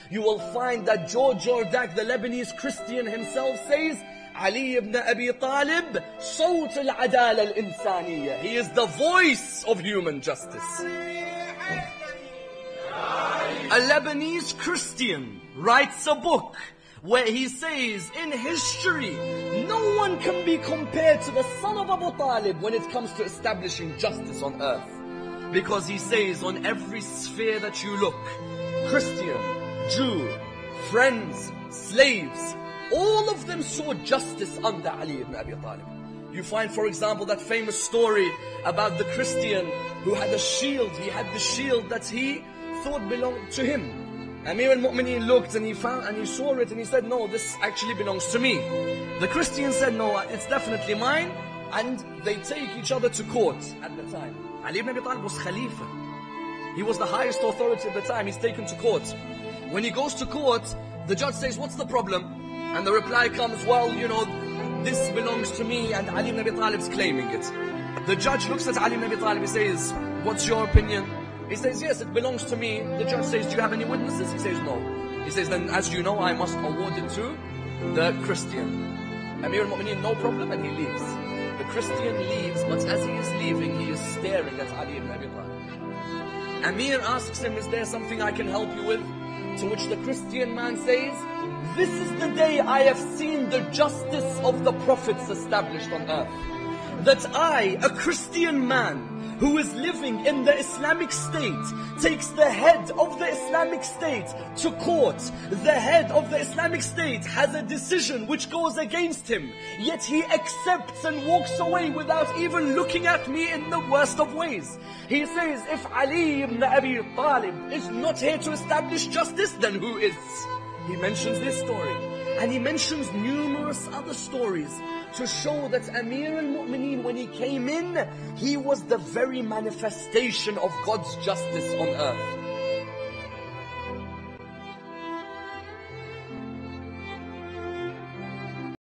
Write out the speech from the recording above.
you will find that George Jordak, the Lebanese Christian himself, says, Ali ibn Abi Talib, صوت العدالة الإنسانية. He is the voice of human justice. A Lebanese Christian writes a book where he says, in history, no one can be compared to the son of Abu Talib when it comes to establishing justice on earth. Because he says, on every sphere that you look, Christian, Jew, friends, slaves, all of them saw justice under Ali ibn Abi Talib. You find, for example, that famous story about the Christian who had a shield. He had the shield that he thought belonged to him. Amir al-Mu'mineen looked and he saw it and he said, no, this actually belongs to me. The Christian said, no, it's definitely mine. And they take each other to court at the time. Ali ibn Abi Talib was Khalifa. He was the highest authority at the time. He's taken to court. When he goes to court, the judge says, what's the problem? And the reply comes, well, you know, this belongs to me and Ali ibn Abi Talib's claiming it. The judge looks at Ali ibn Abi Talib, he says, what's your opinion? He says, yes, it belongs to me. The judge says, do you have any witnesses? He says, no. He says, then as you know, I must award it to the Christian. Amir al-Mu'mineen, no problem, and he leaves. The Christian leaves, but as he is leaving, he is staring at Ali ibn Abi Talib. Amir asks him, is there something I can help you with? To which the Christian man says, this is the day I have seen the justice of the prophets established on earth. That I, a Christian man, who is living in the Islamic State, takes the head of the Islamic State to court. The head of the Islamic State has a decision which goes against him, yet he accepts and walks away without even looking at me in the worst of ways. He says, if Ali ibn Abi Talib is not here to establish justice, then who is? He mentions this story, and he mentions numerous other stories to show that Amir al-Mu'mineen, when he came in, he was the very manifestation of God's justice on earth.